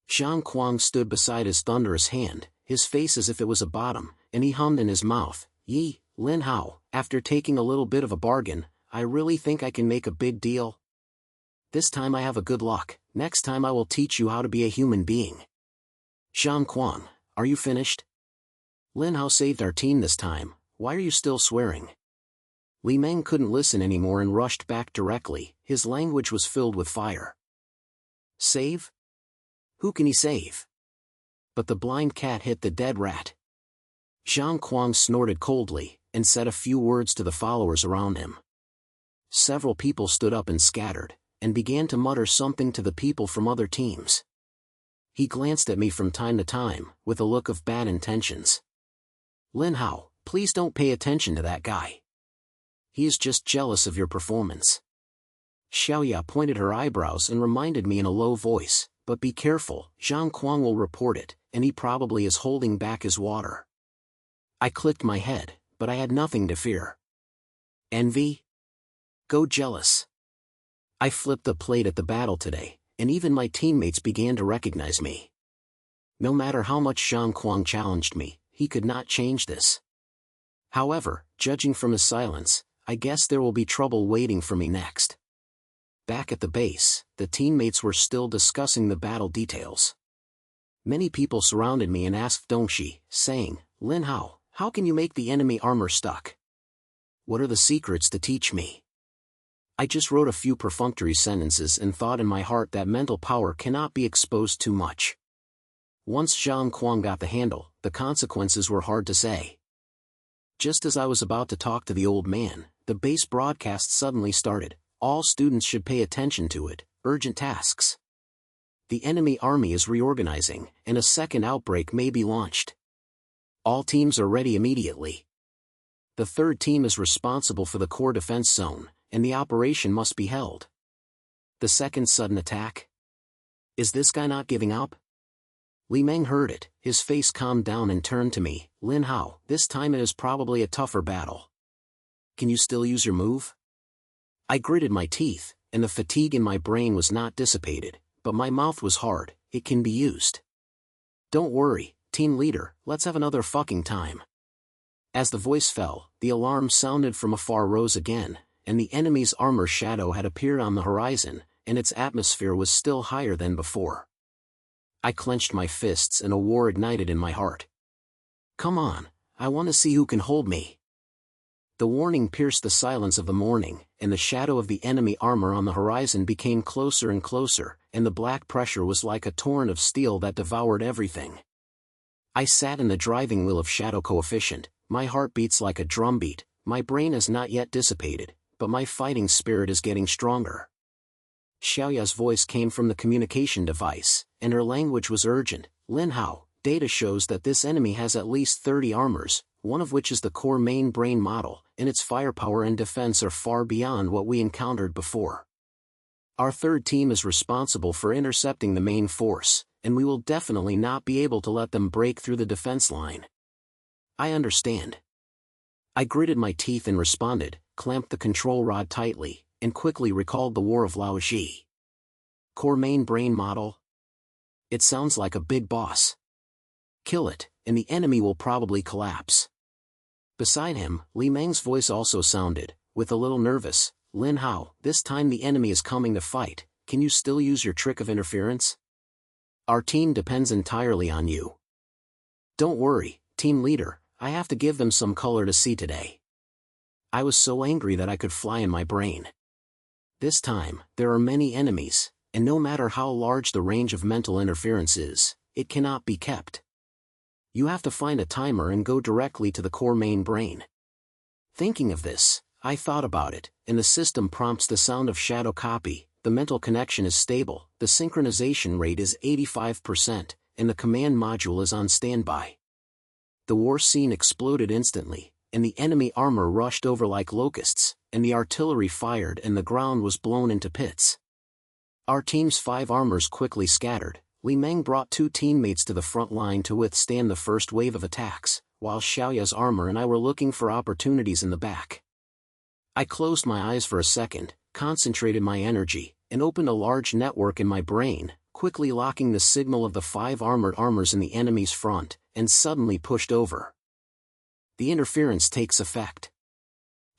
Zhang Kuang stood beside his thunderous hand, his face as if it was a bottom, and he hummed in his mouth, "Yi, Lin Hao, after taking a little bit of a bargain, I really think I can make a big deal. This time I have a good luck, next time I will teach you how to be a human being." "Zhang Kuang, are you finished? Lin Hao saved our team this time, why are you still swearing?" Li Meng couldn't listen anymore and rushed back directly, his language was filled with fire. "Save? Who can he save? But the blind cat hit the dead rat." Zhang Kuang snorted coldly, and said a few words to the followers around him. Several people stood up and scattered, and began to mutter something to the people from other teams. He glanced at me from time to time, with a look of bad intentions. "Lin Hao, please don't pay attention to that guy. He is just jealous of your performance." Xiaoya pointed her eyebrows and reminded me in a low voice, "But be careful, Zhang Kuang will report it, and he probably is holding back his water." I clicked my head, but I had nothing to fear. Envy? Go jealous. I flipped the plate at the battle today, and even my teammates began to recognize me. No matter how much Zhang Kuang challenged me, he could not change this. However, judging from his silence, I guess there will be trouble waiting for me next. Back at the base, the teammates were still discussing the battle details. Many people surrounded me and asked Dongxi, saying, "Lin Hao, how can you make the enemy armor stuck? What are the secrets to teach me?" I just wrote a few perfunctory sentences and thought in my heart that mental power cannot be exposed too much. Once Zhang Kuang got the handle, the consequences were hard to say. Just as I was about to talk to the old man, the base broadcast suddenly started. "All students should pay attention to it, urgent tasks. The enemy army is reorganizing, and a second outbreak may be launched. All teams are ready immediately. The third team is responsible for the core defense zone, and the operation must be held. The second sudden attack? Is this guy not giving up?" Li Meng heard it, his face calmed down and turned to me, "Lin Hao, this time it is probably a tougher battle. Can you still use your move?" I gritted my teeth, and the fatigue in my brain was not dissipated, but my mouth was hard. "It can be used. Don't worry, team leader, let's have another fucking time." As the voice fell, the alarm sounded from afar rose again, and the enemy's armor shadow had appeared on the horizon, and its atmosphere was still higher than before. I clenched my fists and a war ignited in my heart. "Come on, I want to see who can hold me." The warning pierced the silence of the morning, and the shadow of the enemy armor on the horizon became closer and closer, and the black pressure was like a torrent of steel that devoured everything. I sat in the driving wheel of shadow coefficient, my heart beats like a drumbeat, my brain has not yet dissipated, but my fighting spirit is getting stronger. Xiaoya's voice came from the communication device, and her language was urgent. "Lin Hao, data shows that this enemy has at least 30 armors, one of which is the core main brain model, and its firepower and defense are far beyond what we encountered before. Our third team is responsible for intercepting the main force, and we will definitely not be able to let them break through the defense line." "I understand." I gritted my teeth and responded, clamped the control rod tightly, and quickly recalled the War of Laoji. "Core main brain model? It sounds like a big boss. Kill it, and the enemy will probably collapse." Beside him, Li Meng's voice also sounded, with a little nervous, Lin Hao, this time the enemy is coming to fight, can you still use your trick of interference? Our team depends entirely on you. Don't worry, team leader, I have to give them some color to see today. I was so angry that I could fly in my brain. This time, there are many enemies, and no matter how large the range of mental interference is, it cannot be kept. You have to find a timer and go directly to the core main brain. Thinking of this, I thought about it, and the system prompts the sound of shadow copy, the mental connection is stable, the synchronization rate is 85%, and the command module is on standby. The war scene exploded instantly, and the enemy armor rushed over like locusts, and the artillery fired and the ground was blown into pits. Our team's 5 armors quickly scattered. Li Meng brought 2 teammates to the front line to withstand the first wave of attacks, while Xiaoya's armor and I were looking for opportunities in the back. I closed my eyes for a second, concentrated my energy, and opened a large network in my brain, quickly locking the signal of the 5 armored armors in the enemy's front, and suddenly pushed over. The interference takes effect.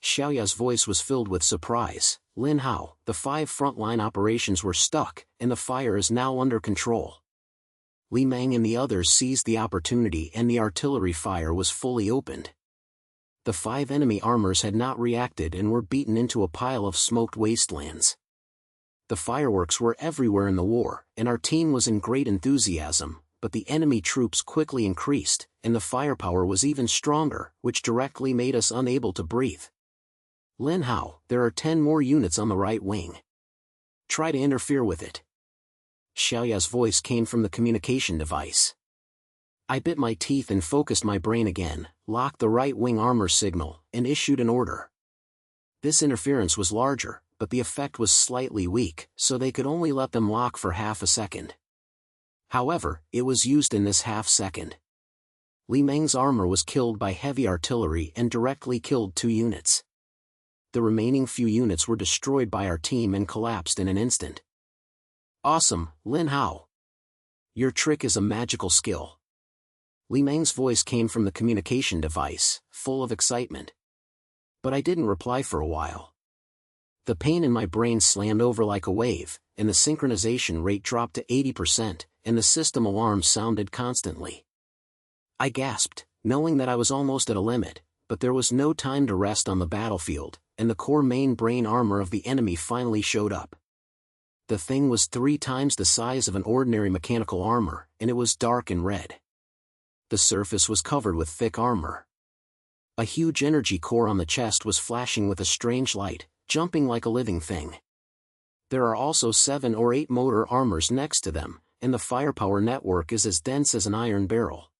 Xiaoya's voice was filled with surprise. Lin Hao, the 5 frontline operations were stuck, and the fire is now under control. Li Meng and the others seized the opportunity and the artillery fire was fully opened. The 5 enemy armors had not reacted and were beaten into a pile of smoked wastelands. The fireworks were everywhere in the war, and our team was in great enthusiasm, but the enemy troops quickly increased, and the firepower was even stronger, which directly made us unable to breathe. Lin Hao, there are 10 more units on the right wing. Try to interfere with it. Xiaoya's voice came from the communication device. I bit my teeth and focused my brain again, locked the right wing armor signal, and issued an order. This interference was larger, but the effect was slightly weak, so they could only let them lock for half a second. However, it was used in this half second. Li Meng's armor was killed by heavy artillery and directly killed 2 units. The remaining few units were destroyed by our team and collapsed in an instant. Awesome, Lin Hao. Your trick is a magical skill. Li Meng's voice came from the communication device, full of excitement. But I didn't reply for a while. The pain in my brain slammed over like a wave, and the synchronization rate dropped to 80%, and the system alarm sounded constantly. I gasped, knowing that I was almost at a limit, but there was no time to rest on the battlefield, and the core main brain armor of the enemy finally showed up. The thing was 3 times the size of an ordinary mechanical armor, and it was dark and red. The surface was covered with thick armor. A huge energy core on the chest was flashing with a strange light, jumping like a living thing. There are also 7 or 8 motor armors next to them, and the firepower network is as dense as an iron barrel.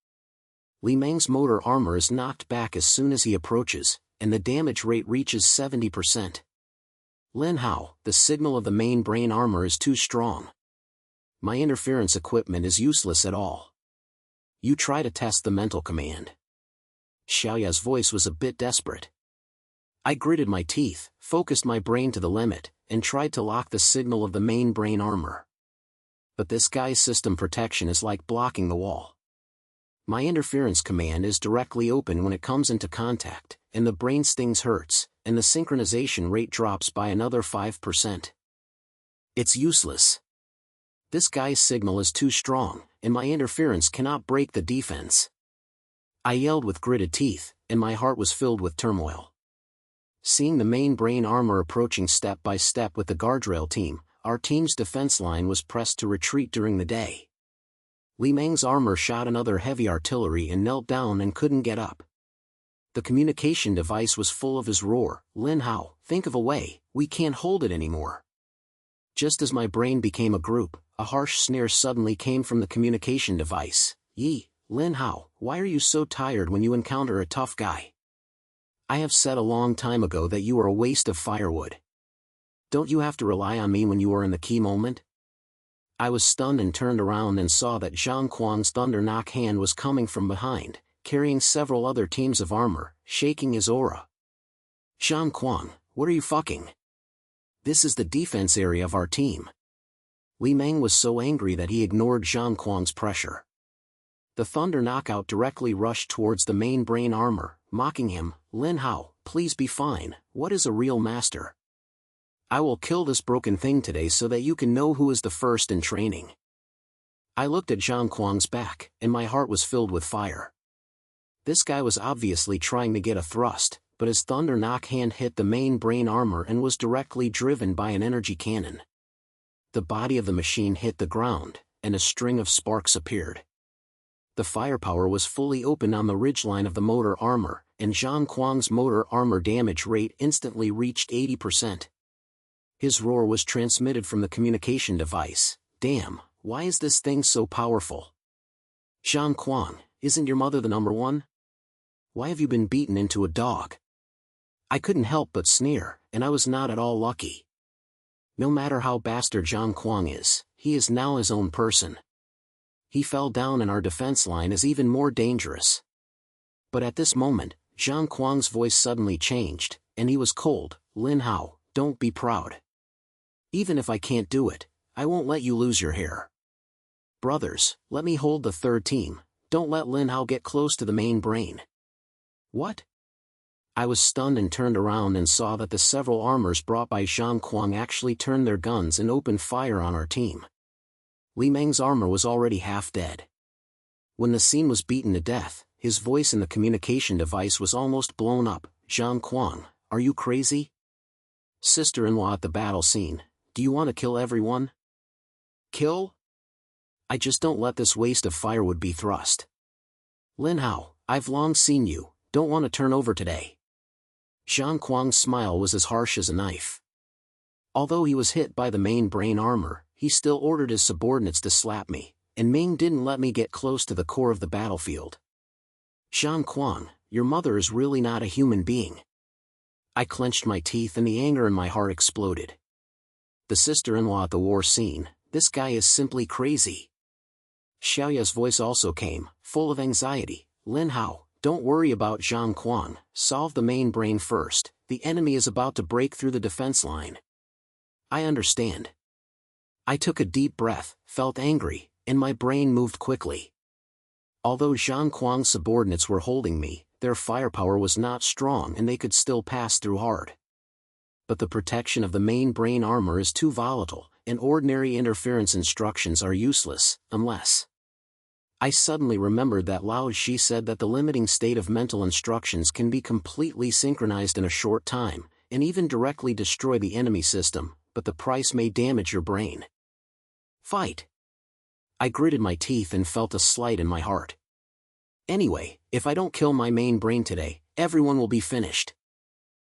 Li Meng's motor armor is knocked back as soon as he approaches, and the damage rate reaches 70%. Lin Hao, the signal of the main brain armor is too strong. My interference equipment is useless at all. You try to test the mental command. Xiaoya's voice was a bit desperate. I gritted my teeth, focused my brain to the limit, and tried to lock the signal of the main brain armor. But this guy's system protection is like blocking the wall. My interference command is directly open when it comes into contact, and the brain stings hurts, and the synchronization rate drops by another 5%. It's useless. This guy's signal is too strong, and my interference cannot break the defense. I yelled with gritted teeth, and my heart was filled with turmoil. Seeing the main brain armor approaching step by step with the guardrail team, our team's defense line was pressed to retreat during the day. Li Meng's armor shot another heavy artillery and knelt down and couldn't get up. The communication device was full of his roar, Lin Hao, think of a way, we can't hold it anymore. Just as my brain became a group, a harsh sneer suddenly came from the communication device. Yi, Lin Hao, why are you so tired when you encounter a tough guy? I have said a long time ago that you are a waste of firewood. Don't you have to rely on me when you are in the key moment? I was stunned and turned around and saw that Zhang Kuang's Thunder Knock hand was coming from behind, carrying several other teams of armor, shaking his aura. Zhang Kuang, what are you fucking? This is the defense area of our team. Li Meng was so angry that he ignored Zhang Kuang's pressure. The Thunder Knockout directly rushed towards the main brain armor, mocking him, Lin Hao, please be fine, what is a real master? I will kill this broken thing today so that you can know who is the first in training. I looked at Zhang Kuang's back, and my heart was filled with fire. This guy was obviously trying to get a thrust, but his thunder knock hand hit the main brain armor and was directly driven by an energy cannon. The body of the machine hit the ground, and a string of sparks appeared. The firepower was fully open on the ridgeline of the motor armor, and Zhang Kuang's motor armor damage rate instantly reached 80%. His roar was transmitted from the communication device. Damn, why is this thing so powerful? Zhang Kuang, isn't your mother the number one? Why have you been beaten into a dog? I couldn't help but sneer, and I was not at all lucky. No matter how bastard Zhang Kuang is, he is now his own person. He fell down and our defense line is even more dangerous. But at this moment, Zhang Kuang's voice suddenly changed, and he was cold. Lin Hao, don't be proud. Even if I can't do it, I won't let you lose your hair. Brothers, let me hold the third team. Don't let Lin Hao get close to the main brain. What? I was stunned and turned around and saw that the several armors brought by Zhang Kuang actually turned their guns and opened fire on our team. Li Meng's armor was already half dead. When the scene was beaten to death, his voice in the communication device was almost blown up. Zhang Kuang, are you crazy? Sister-in-law at the battle scene, do you want to kill everyone? Kill? I just don't let this waste of firewood be thrust. Lin Hao, I've long seen you, don't want to turn over today. Zhang Kuang's smile was as harsh as a knife. Although he was hit by the main brain armor, he still ordered his subordinates to slap me, and Ming didn't let me get close to the core of the battlefield. Zhang Kuang, your mother is really not a human being. I clenched my teeth and the anger in my heart exploded. The sister-in-law at the war scene, this guy is simply crazy. Xiaoya's voice also came, full of anxiety. Lin Hao, don't worry about Zhang Kuang, solve the main brain first, the enemy is about to break through the defense line. I understand. I took a deep breath, felt angry, and my brain moved quickly. Although Zhang Kuang's subordinates were holding me, their firepower was not strong and they could still pass through hard. But the protection of the main brain armor is too volatile, and ordinary interference instructions are useless, unless... I suddenly remembered that Lao Shi said that the limiting state of mental instructions can be completely synchronized in a short time, and even directly destroy the enemy system, but the price may damage your brain. Fight! I gritted my teeth and felt a slight in my heart. Anyway, if I don't kill my main brain today, everyone will be finished.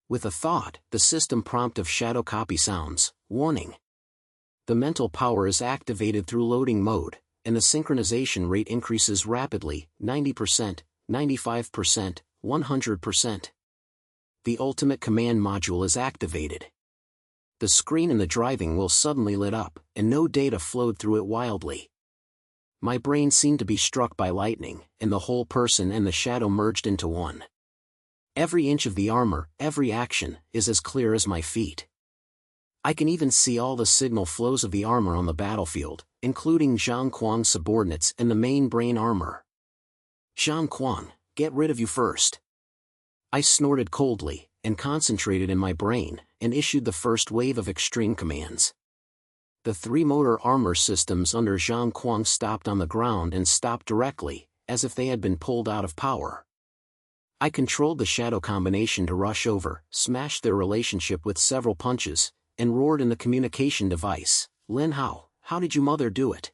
With a thought, the system prompt of shadow copy sounds, warning. The mental power is activated through loading mode, and the synchronization rate increases rapidly, 90%, 95%, 100%. The ultimate command module is activated. The screen in the driving wheel suddenly lit up, and no data flowed through it wildly. My brain seemed to be struck by lightning, and the whole person and the shadow merged into one. Every inch of the armor, every action, is as clear as my feet. I can even see all the signal flows of the armor on the battlefield, including Zhang Kuang's subordinates and the main brain armor. Zhang Kuang, get rid of you first. I snorted coldly, and concentrated in my brain, and issued the first wave of extreme commands. The three motor armor systems under Zhang Kuang stopped on the ground and stopped directly, as if they had been pulled out of power. I controlled the shadow combination to rush over, smashed their relationship with several punches, and roared in the communication device, Lin Hao, how did your mother do it?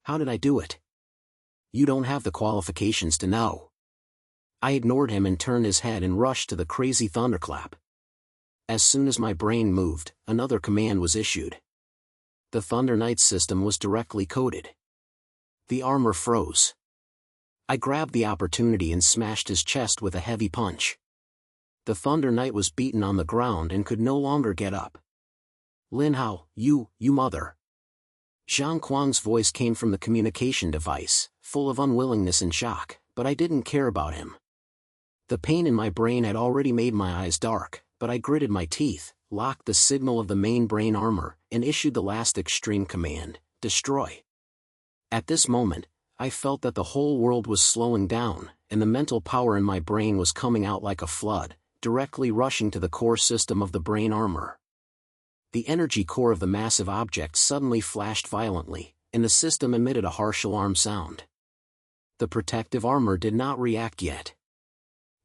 How did I do it? You don't have the qualifications to know. I ignored him and turned his head and rushed to the crazy thunderclap. As soon as my brain moved, another command was issued. The Thunder Knight system was directly coded. The armor froze. I grabbed the opportunity and smashed his chest with a heavy punch. The Thunder Knight was beaten on the ground and could no longer get up. Lin Hao, you mother. Zhang Kuang's voice came from the communication device, full of unwillingness and shock, but I didn't care about him. The pain in my brain had already made my eyes dark, but I gritted my teeth, locked the signal of the main brain armor, and issued the last extreme command, destroy. At this moment, I felt that the whole world was slowing down, and the mental power in my brain was coming out like a flood, directly rushing to the core system of the brain armor. The energy core of the massive object suddenly flashed violently, and the system emitted a harsh alarm sound. The protective armor did not react yet.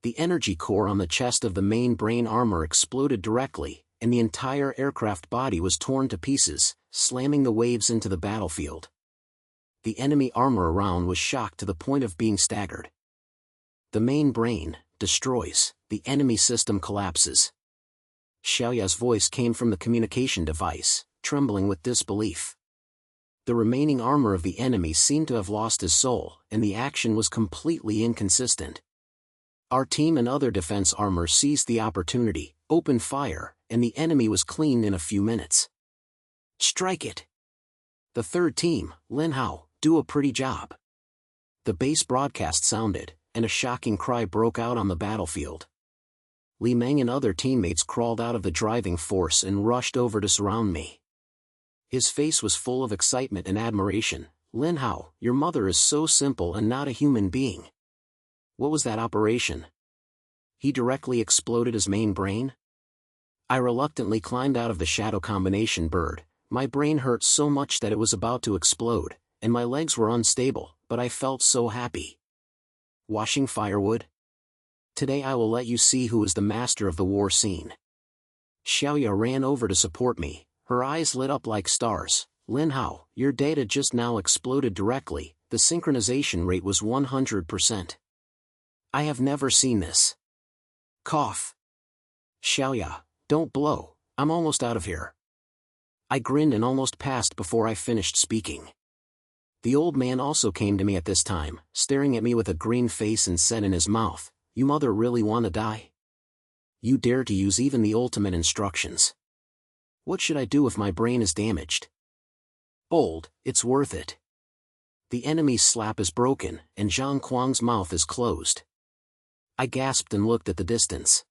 The energy core on the chest of the main brain armor exploded directly, and the entire aircraft body was torn to pieces, slamming the waves into the battlefield. The enemy armor around was shocked to the point of being staggered. The main brain destroys, the enemy system collapses. Xiaoya's voice came from the communication device, trembling with disbelief. The remaining armor of the enemy seemed to have lost his soul, and the action was completely inconsistent. Our team and other defense armor seized the opportunity, opened fire, and the enemy was cleaned in a few minutes. Strike it! The third team, Lin Hao, do a pretty job. The base broadcast sounded, and a shocking cry broke out on the battlefield. Li Meng and other teammates crawled out of the driving force and rushed over to surround me. His face was full of excitement and admiration. Lin Hao, your mother is so simple and not a human being. What was that operation? He directly exploded his main brain? I reluctantly climbed out of the shadow combination bird. My brain hurt so much that it was about to explode, and my legs were unstable, but I felt so happy. Washing firewood? Today I will let you see who is the master of the war scene. Xiaoya ran over to support me, her eyes lit up like stars. Lin Hao, your data just now exploded directly, the synchronization rate was 100%. I have never seen this. Cough. Xiaoya, don't blow, I'm almost out of here. I grinned and almost passed before I finished speaking. The old man also came to me at this time, staring at me with a green face and said in his mouth, you mother really wanna die? You dare to use even the ultimate instructions. What should I do if my brain is damaged? Old, it's worth it. The enemy's slap is broken, and Zhang Kuang's mouth is closed. I gasped and looked at the distance.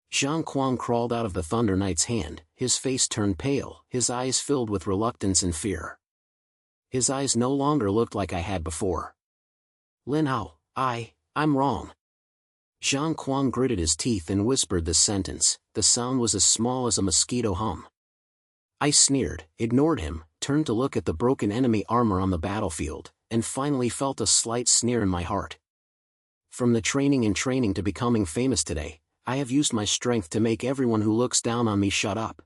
Zhang Kuang crawled out of the Thunder Knight's hand, his face turned pale, his eyes filled with reluctance and fear. His eyes no longer looked like I had before. Lin Hao, I'm wrong. Zhang Kuang gritted his teeth and whispered this sentence. The sound was as small as a mosquito hum. I sneered, ignored him, turned to look at the broken enemy armor on the battlefield, and finally felt a slight sneer in my heart. From the training to becoming famous today, I have used my strength to make everyone who looks down on me shut up.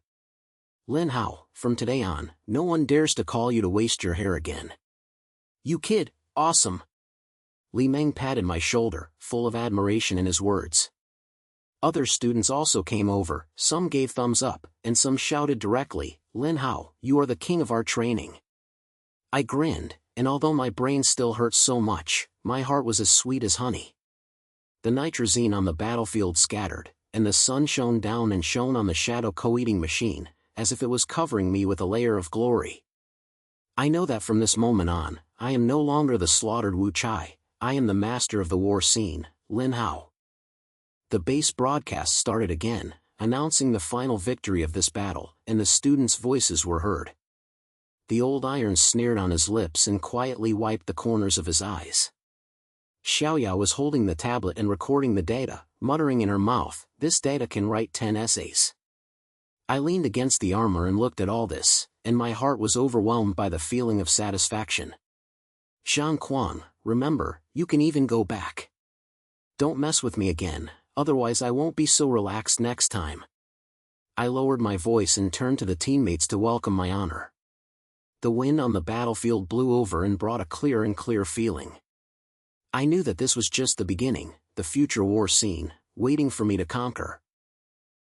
Lin Hao, from today on, no one dares to call you to waste your hair again. You kid, awesome. Li Meng patted my shoulder, full of admiration in his words. Other students also came over, some gave thumbs up, and some shouted directly, Lin Hao, you are the king of our training. I grinned, and although my brain still hurt so much, my heart was as sweet as honey. The nitrazine on the battlefield scattered, and the sun shone down and shone on the shadow co-eating machine, as if it was covering me with a layer of glory. I know that from this moment on, I am no longer the slaughtered Wu Chai, I am the master of the war scene, Lin Hao. The base broadcast started again, announcing the final victory of this battle, and the students' voices were heard. The old iron sneered on his lips and quietly wiped the corners of his eyes. Xiaoya was holding the tablet and recording the data, muttering in her mouth, this data can write 10 essays. I leaned against the armor and looked at all this, and my heart was overwhelmed by the feeling of satisfaction. Zhang Kuang, remember, you can even go back. Don't mess with me again, otherwise I won't be so relaxed next time. I lowered my voice and turned to the teammates to welcome my honor. The wind on the battlefield blew over and brought a clear feeling. I knew that this was just the beginning, the future war scene, waiting for me to conquer.